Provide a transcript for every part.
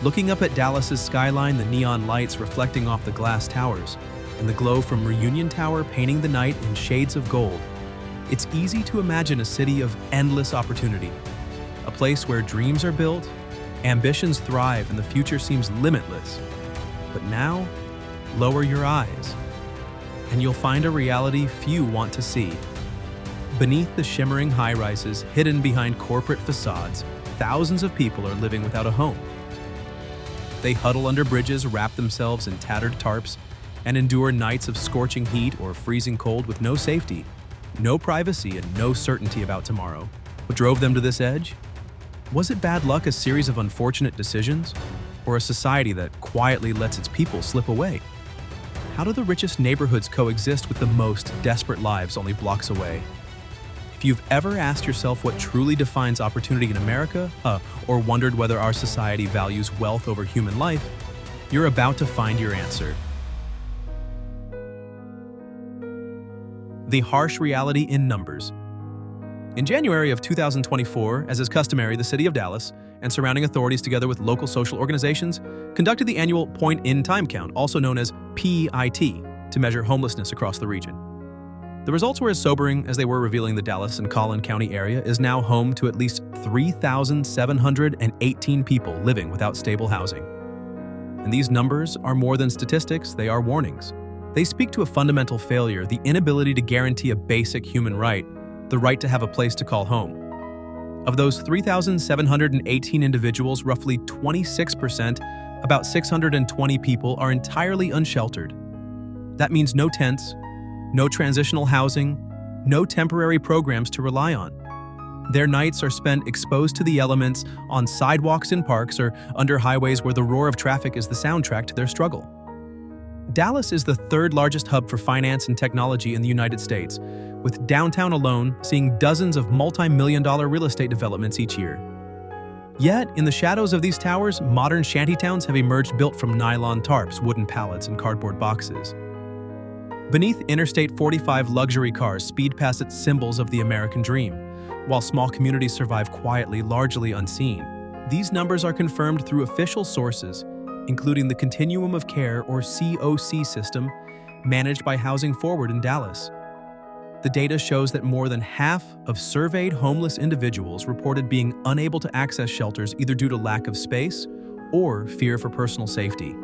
Looking up at Dallas's skyline, the neon lights reflecting off the glass towers, and the glow from Reunion Tower painting the night in shades of gold, it's easy to imagine a city of endless opportunity, a place where dreams are built, ambitions thrive, and the future seems limitless. But now, lower your eyes, and you'll find a reality few want to see. Beneath the shimmering high-rises, hidden behind corporate facades, thousands of people are living without a home. They huddle under bridges, wrap themselves in tattered tarps, and endure nights of scorching heat or freezing cold with no safety, no privacy, and no certainty about tomorrow. What drove them to this edge? Was it bad luck, a series of unfortunate decisions, or a society that quietly lets its people slip away? How do the richest neighborhoods coexist with the most desperate lives only blocks away? If you've ever asked yourself what truly defines opportunity in America, or wondered whether our society values wealth over human life, you're about to find your answer. The harsh reality in numbers. In January of 2024, as is customary, the city of Dallas and surrounding authorities, together with local social organizations, conducted the annual point-in-time count, also known as PIT, to measure homelessness across the region. The results were as sobering as they were revealing the Dallas and Collin County area is now home to at least 3,718 people living without stable housing. And these numbers are more than statistics, they are warnings. They speak to a fundamental failure, the inability to guarantee a basic human right, the right to have a place to call home. Of those 3,718 individuals, roughly 26%, about 620 people, are entirely unsheltered. That means no tents, no transitional housing, no temporary programs to rely on. Their nights are spent exposed to the elements, on sidewalks in parks, or under highways where the roar of traffic is the soundtrack to their struggle. Dallas is the third largest hub for finance and technology in the United States, with downtown alone seeing dozens of multi-million-dollar real estate developments each year. Yet, in the shadows of these towers, modern shantytowns have emerged built from nylon tarps, wooden pallets, and cardboard boxes. Beneath Interstate 45, luxury cars speed past its symbols of the American dream, while small communities survive quietly, largely unseen. These numbers are confirmed through official sources, including the Continuum of Care, or COC system, managed by Housing Forward in Dallas. The data shows that more than half of surveyed homeless individuals reported being unable to access shelters either due to lack of space or fear for personal safety.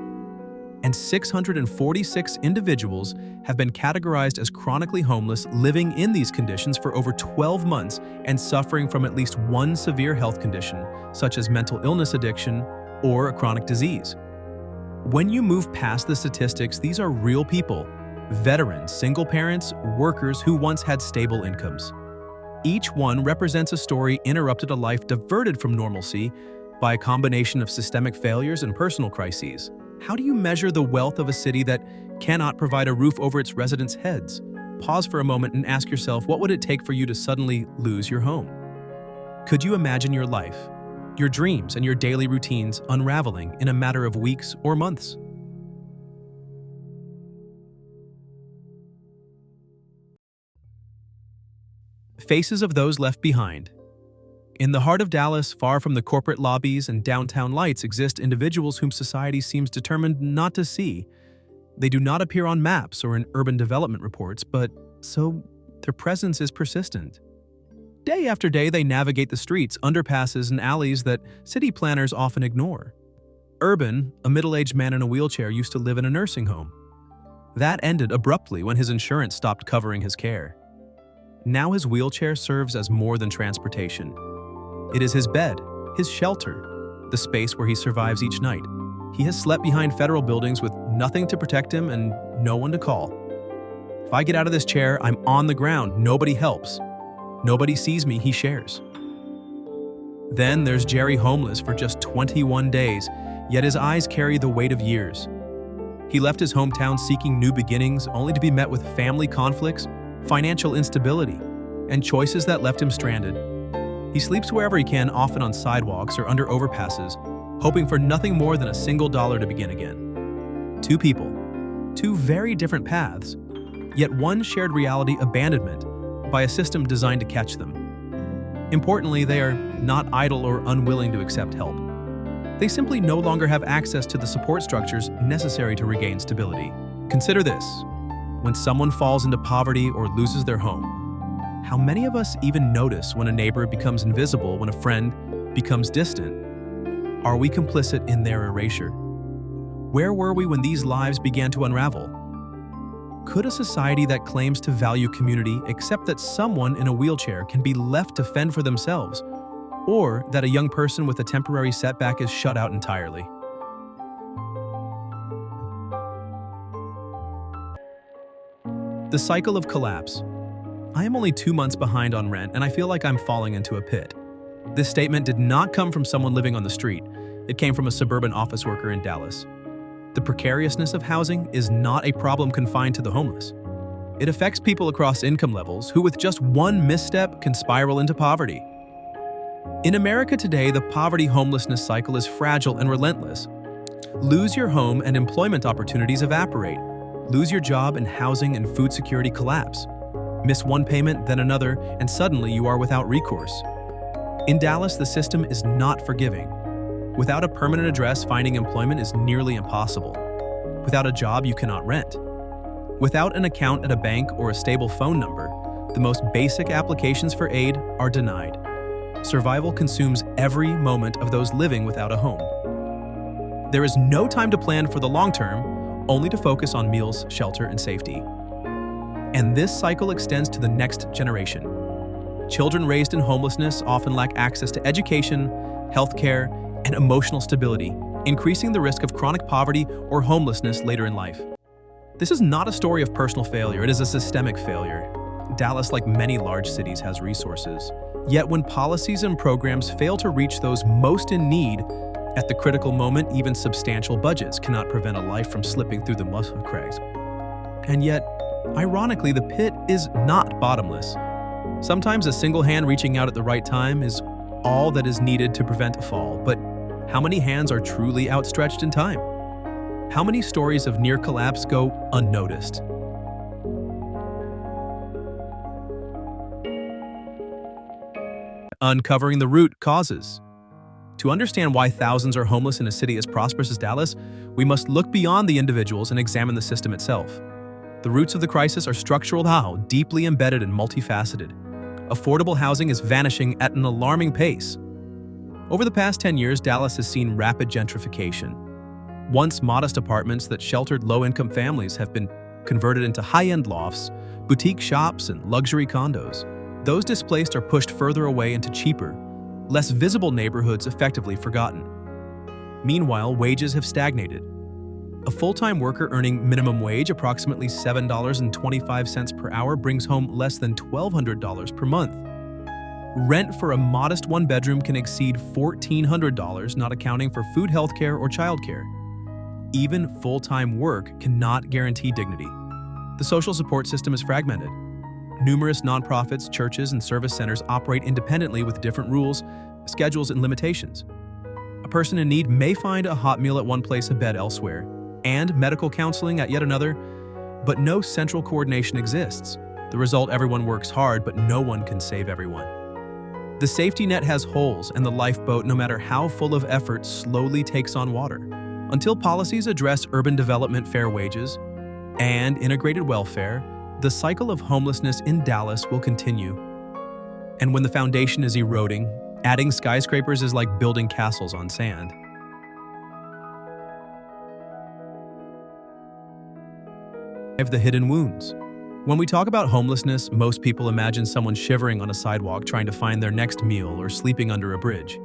And 646 individuals have been categorized as chronically homeless, living in these conditions for over 12 months and suffering from at least one severe health condition, such as mental illness, addiction, or a chronic disease. When you move past the statistics, these are real people, veterans, single parents, workers who once had stable incomes. Each one represents a story interrupted, a life diverted from normalcy by a combination of systemic failures and personal crises. How do you measure the wealth of a city that cannot provide a roof over its residents' heads? Pause for a moment and ask yourself, what would it take for you to suddenly lose your home? Could you imagine your life, your dreams, and your daily routines unraveling in a matter of weeks or months? Faces of those left behind. In the heart of Dallas, far from the corporate lobbies and downtown lights, exist individuals whom society seems determined not to see. They do not appear on maps or in urban development reports, but so their presence is persistent. Day after day, they navigate the streets, underpasses, and alleys that city planners often ignore. Urban, a middle-aged man in a wheelchair, used to live in a nursing home. That ended abruptly when his insurance stopped covering his care. Now his wheelchair serves as more than transportation. It is his bed, his shelter, the space where he survives each night. He has slept behind federal buildings with nothing to protect him and no one to call. If I get out of this chair, I'm on the ground. Nobody helps. Nobody sees me, he shares. Then there's Jerry, homeless for just 21 days, yet his eyes carry the weight of years. He left his hometown seeking new beginnings, only to be met with family conflicts, financial instability, and choices that left him stranded. He sleeps wherever he can, often on sidewalks or under overpasses, hoping for nothing more than a single dollar to begin again. Two people, two very different paths, yet one shared reality: abandonment by a system designed to catch them. Importantly, they are not idle or unwilling to accept help. They simply no longer have access to the support structures necessary to regain stability. Consider this. When someone falls into poverty or loses their home, how many of us even notice when a neighbor becomes invisible, when a friend becomes distant? Are we complicit in their erasure? Where were we when these lives began to unravel? Could a society that claims to value community accept that someone in a wheelchair can be left to fend for themselves, or that a young person with a temporary setback is shut out entirely? The cycle of collapse. I am only 2 months behind on rent, and I feel like I'm falling into a pit. This statement did not come from someone living on the street. It came from a suburban office worker in Dallas. The precariousness of housing is not a problem confined to the homeless. It affects people across income levels who, with just one misstep, can spiral into poverty. In America today, the poverty-homelessness cycle is fragile and relentless. Lose your home and employment opportunities evaporate. Lose your job and housing and food security collapse. Miss one payment, then another, and suddenly you are without recourse. In Dallas, the system is not forgiving. Without a permanent address, finding employment is nearly impossible. Without a job, you cannot rent. Without an account at a bank or a stable phone number, the most basic applications for aid are denied. Survival consumes every moment of those living without a home. There is no time to plan for the long term, only to focus on meals, shelter, and safety. And this cycle extends to the next generation. Children raised in homelessness often lack access to education, healthcare, and emotional stability, increasing the risk of chronic poverty or homelessness later in life. This is not a story of personal failure, it is a systemic failure. Dallas, like many large cities, has resources. Yet when policies and programs fail to reach those most in need, at the critical moment, even substantial budgets cannot prevent a life from slipping through the muck cracks. And yet, ironically, the pit is not bottomless. Sometimes a single hand reaching out at the right time is all that is needed to prevent a fall, but how many hands are truly outstretched in time? How many stories of near collapse go unnoticed? Uncovering the root causes. To understand why thousands are homeless in a city as prosperous as Dallas, we must look beyond the individuals and examine the system itself. The roots of the crisis are structural, deeply embedded and multifaceted. Affordable housing is vanishing at an alarming pace. Over the past 10 years, Dallas has seen rapid gentrification. Once modest apartments that sheltered low-income families have been converted into high-end lofts, boutique shops, and luxury condos. Those displaced are pushed further away into cheaper, less visible neighborhoods, effectively forgotten. Meanwhile, wages have stagnated. A full-time worker earning minimum wage, approximately $7.25 per hour, brings home less than $1,200 per month. Rent for a modest one-bedroom can exceed $1,400, not accounting for food, healthcare, or childcare. Even full-time work cannot guarantee dignity. The social support system is fragmented. Numerous nonprofits, churches, and service centers operate independently with different rules, schedules, and limitations. A person in need may find a hot meal at one place, a bed elsewhere, and medical counseling at yet another, but no central coordination exists. The result: everyone works hard, but no one can save everyone. The safety net has holes, and the lifeboat, no matter how full of effort, slowly takes on water. Until policies address urban development, fair wages, and integrated welfare, the cycle of homelessness in Dallas will continue. And when the foundation is eroding, adding skyscrapers is like building castles on sand. The hidden wounds. When we talk about homelessness, most people imagine someone shivering on a sidewalk trying to find their next meal or sleeping under a bridge.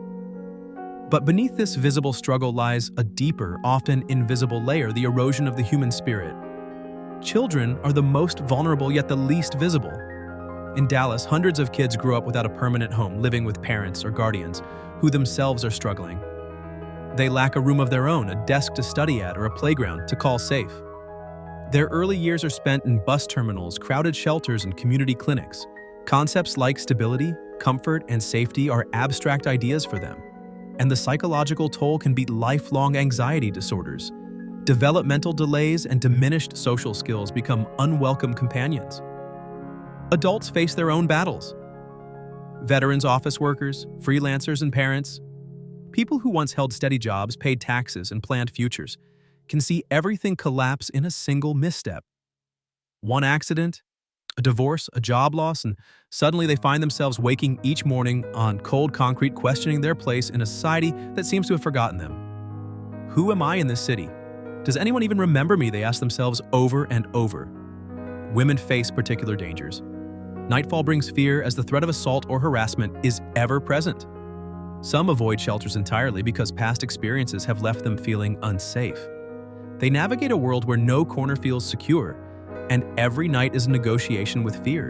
But beneath this visible struggle lies a deeper, often invisible layer: the erosion of the human spirit. Children are the most vulnerable, yet the least visible. In Dallas, hundreds of kids grew up without a permanent home, living with parents or guardians who themselves are struggling. They lack a room of their own, a desk to study at, or a playground to call safe. Their early years are spent in bus terminals, crowded shelters, and community clinics. Concepts like stability, comfort, and safety are abstract ideas for them. And the psychological toll can be lifelong anxiety disorders. Developmental delays and diminished social skills become unwelcome companions. Adults face their own battles. Veterans, office workers, freelancers, and parents. People who once held steady jobs, paid taxes, and planned futures can see everything collapse in a single misstep. One accident, a divorce, a job loss, and suddenly they find themselves waking each morning on cold concrete, questioning their place in a society that seems to have forgotten them. Who am I in this city? Does anyone even remember me? They ask themselves over and over. Women face particular dangers. Nightfall brings fear as the threat of assault or harassment is ever present. Some avoid shelters entirely because past experiences have left them feeling unsafe. They navigate a world where no corner feels secure, and every night is a negotiation with fear.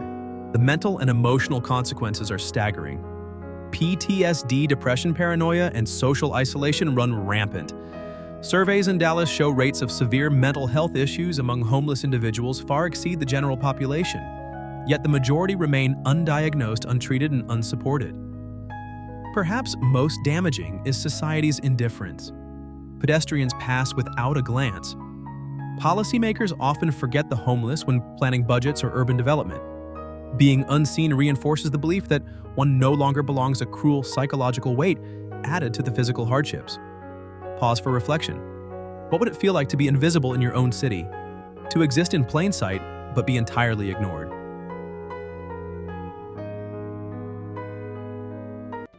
The mental and emotional consequences are staggering. PTSD, depression, paranoia, and social isolation run rampant. Surveys in Dallas show rates of severe mental health issues among homeless individuals far exceed the general population, yet the majority remain undiagnosed, untreated, and unsupported. Perhaps most damaging is society's indifference. Pedestrians pass without a glance. Policymakers often forget the homeless when planning budgets or urban development. Being unseen reinforces the belief that one no longer belongs, a cruel psychological weight added to the physical hardships. Pause for reflection. What would it feel like to be invisible in your own city? To exist in plain sight, but be entirely ignored?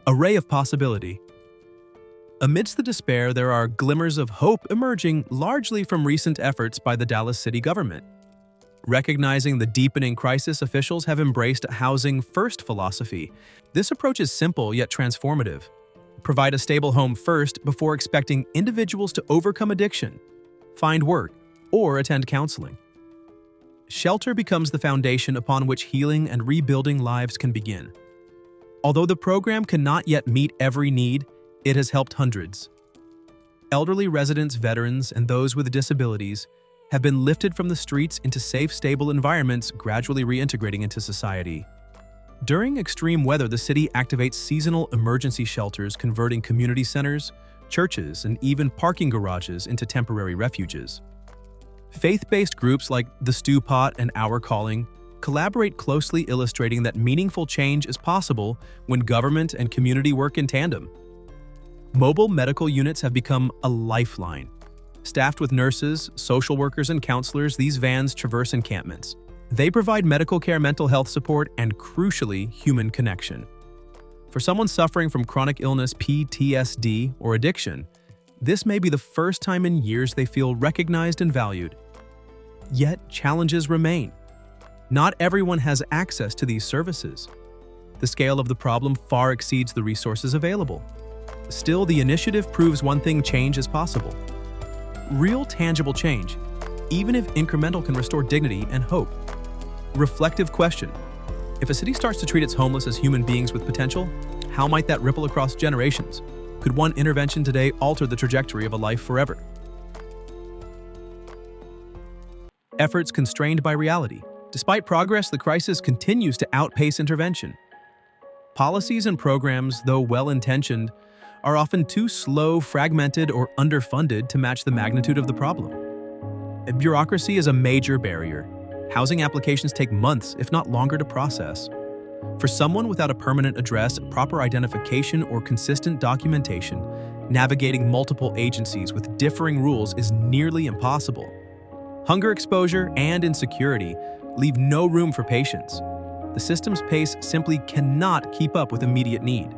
A ray of possibility. Amidst the despair, there are glimmers of hope emerging largely from recent efforts by the Dallas city government. Recognizing the deepening crisis, officials have embraced a housing-first philosophy. This approach is simple yet transformative. Provide a stable home first before expecting individuals to overcome addiction, find work, or attend counseling. Shelter becomes the foundation upon which healing and rebuilding lives can begin. Although the program cannot yet meet every need, it has helped hundreds. Elderly residents, veterans, and those with disabilities have been lifted from the streets into safe, stable environments, gradually reintegrating into society. During extreme weather, the city activates seasonal emergency shelters, converting community centers, churches, and even parking garages into temporary refuges. Faith-based groups like the Stew Pot and Our Calling collaborate closely, illustrating that meaningful change is possible when government and community work in tandem. Mobile medical units have become a lifeline. Staffed with nurses, social workers, and counselors, these vans traverse encampments. They provide medical care, mental health support, and crucially, human connection. For someone suffering from chronic illness, PTSD, or addiction, this may be the first time in years they feel recognized and valued. Yet, challenges remain. Not everyone has access to these services. The scale of the problem far exceeds the resources available. Still, the initiative proves one thing: change is possible. Real, tangible change, even if incremental, can restore dignity and hope. Reflective question: if a city starts to treat its homeless as human beings with potential, how might that ripple across generations? Could one intervention today alter the trajectory of a life forever? Efforts constrained by reality. Despite progress, the crisis continues to outpace intervention. Policies and programs, though well-intentioned, are often too slow, fragmented, or underfunded to match the magnitude of the problem. Bureaucracy is a major barrier. Housing applications take months, if not longer, to process. For someone without a permanent address, proper identification, or consistent documentation, navigating multiple agencies with differing rules is nearly impossible. Hunger exposure and insecurity leave no room for patience. The system's pace simply cannot keep up with immediate need.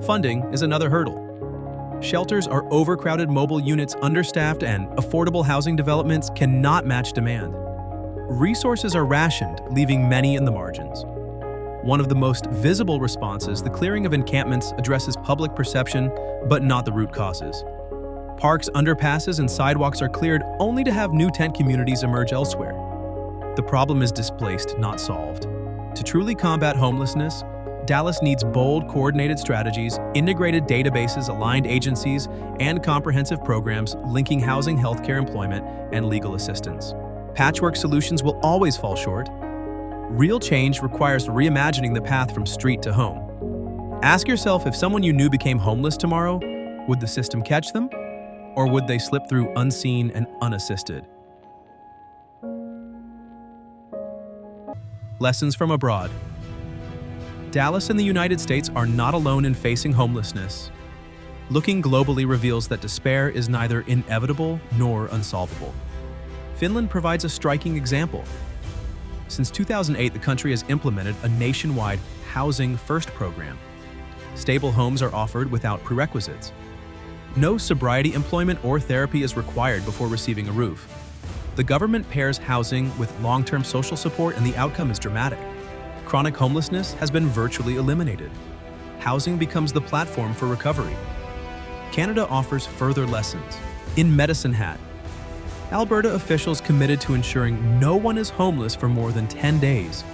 Funding is another hurdle. Shelters are overcrowded, mobile units understaffed, and affordable housing developments cannot match demand. Resources are rationed, leaving many in the margins. One of the most visible responses, the clearing of encampments, addresses public perception, but not the root causes. Parks, underpasses, and sidewalks are cleared only to have new tent communities emerge elsewhere. The problem is displaced, not solved. To truly combat homelessness, Dallas needs bold, coordinated strategies, integrated databases, aligned agencies, and comprehensive programs linking housing, healthcare, employment, and legal assistance. Patchwork solutions will always fall short. Real change requires reimagining the path from street to home. Ask yourself, if someone you knew became homeless tomorrow, would the system catch them? Or would they slip through unseen and unassisted? Lessons from abroad. Dallas and the United States are not alone in facing homelessness. Looking globally reveals that despair is neither inevitable nor unsolvable. Finland provides a striking example. Since 2008, the country has implemented a nationwide Housing First program. Stable homes are offered without prerequisites. No sobriety employment or therapy is required before receiving a roof. The government pairs housing with long-term social support, and the outcome is dramatic. Chronic homelessness has been virtually eliminated. Housing becomes the platform for recovery. Canada offers further lessons. In Medicine Hat, Alberta officials committed to ensuring no one is homeless for more than 10 days.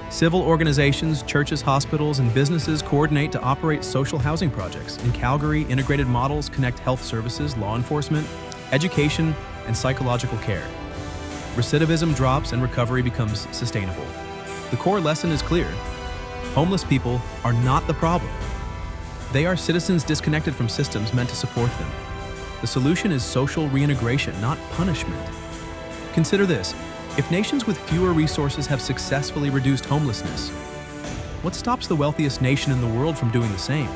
Civil organizations, churches, hospitals, and businesses coordinate to operate social housing projects. In Calgary, integrated models connect health services, law enforcement, education, and psychological care. Recidivism drops and recovery becomes sustainable. The core lesson is clear. Homeless people are not the problem. They are citizens disconnected from systems meant to support them. The solution is social reintegration, not punishment. Consider this. If nations with fewer resources have successfully reduced homelessness, what stops the wealthiest nation in the world from doing the same?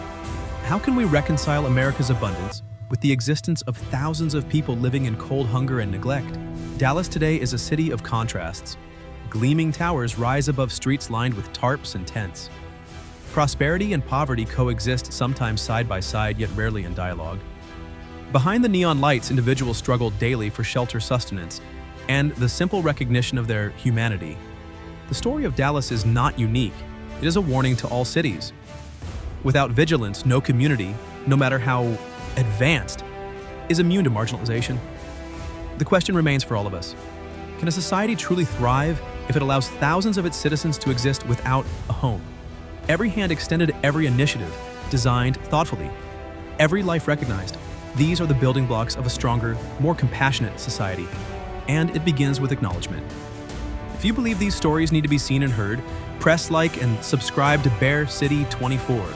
How can we reconcile America's abundance with the existence of thousands of people living in cold hunger and neglect? Dallas today is a city of contrasts. Gleaming towers rise above streets lined with tarps and tents. Prosperity and poverty coexist, sometimes side by side, yet rarely in dialogue. Behind the neon lights, individuals struggle daily for shelter, sustenance, and the simple recognition of their humanity. The story of Dallas is not unique. It is a warning to all cities. Without vigilance, no community, no matter how advanced, is immune to marginalization. The question remains for all of us. Can a society truly thrive if it allows thousands of its citizens to exist without a home? Every hand extended, every initiative designed thoughtfully, every life recognized. These are the building blocks of a stronger, more compassionate society. And it begins with acknowledgement. If you believe these stories need to be seen and heard, press like and subscribe to Bear City 24.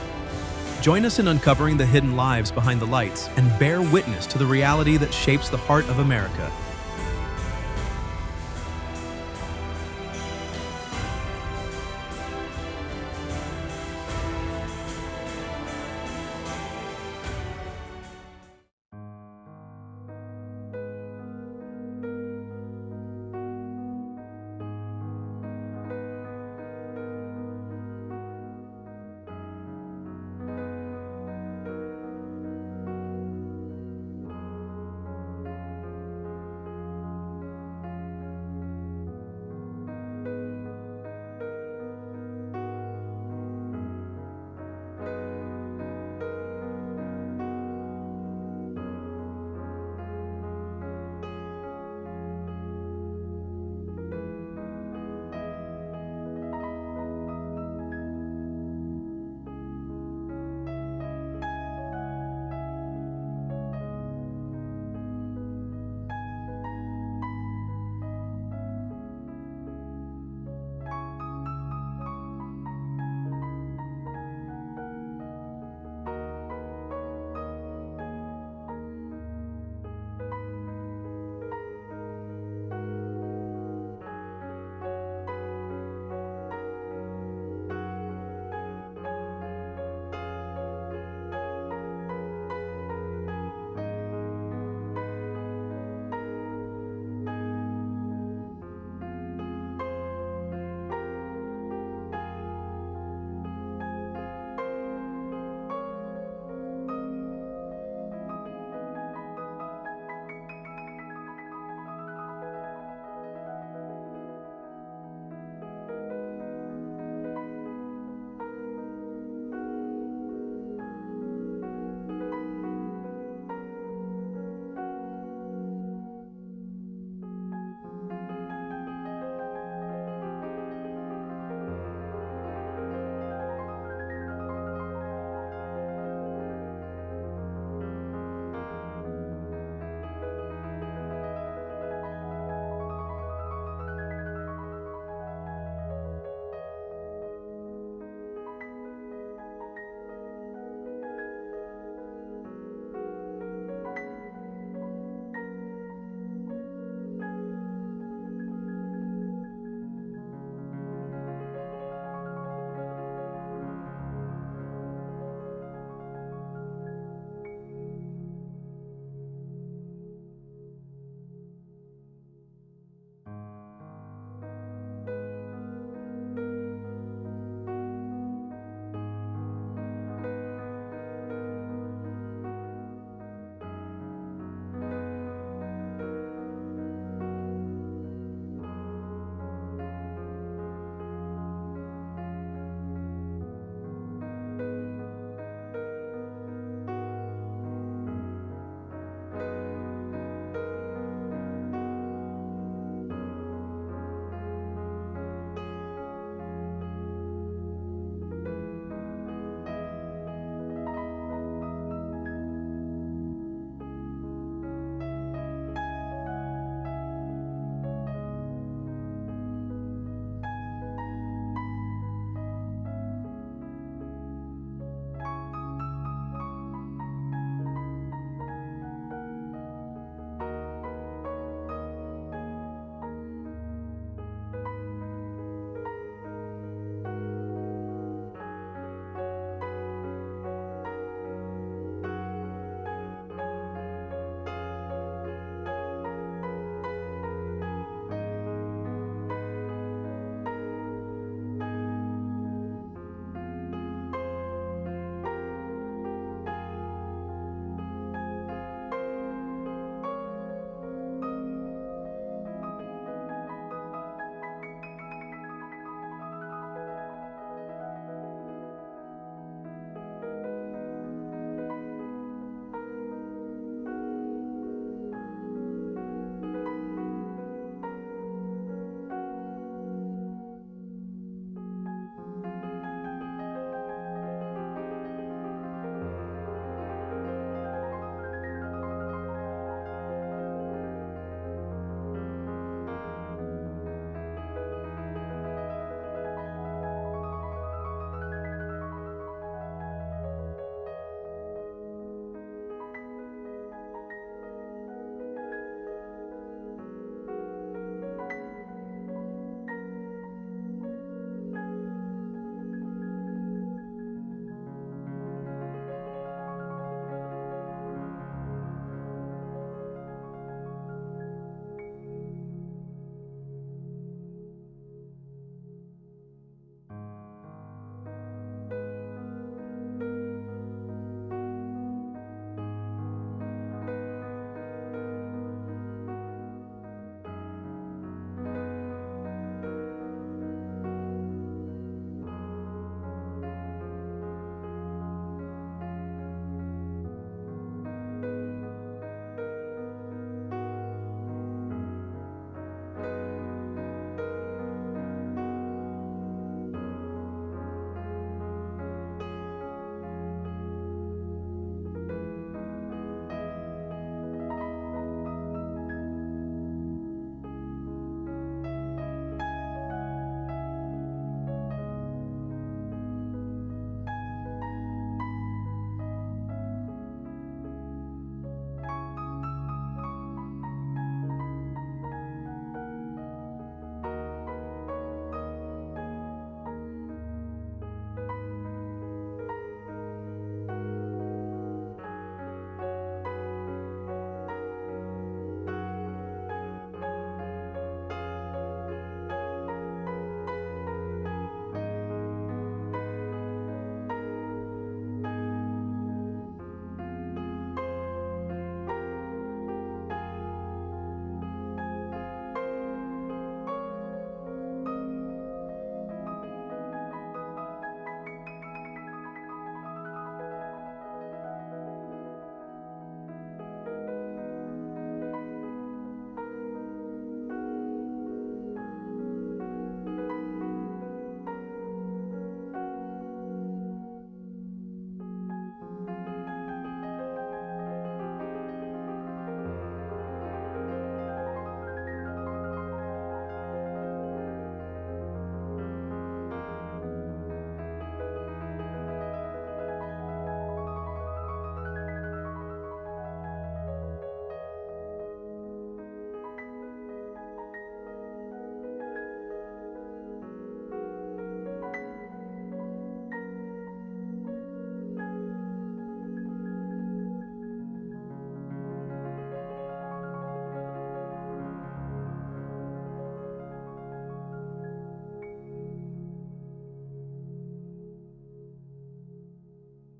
Join us in uncovering the hidden lives behind the lights and bear witness to the reality that shapes the heart of America.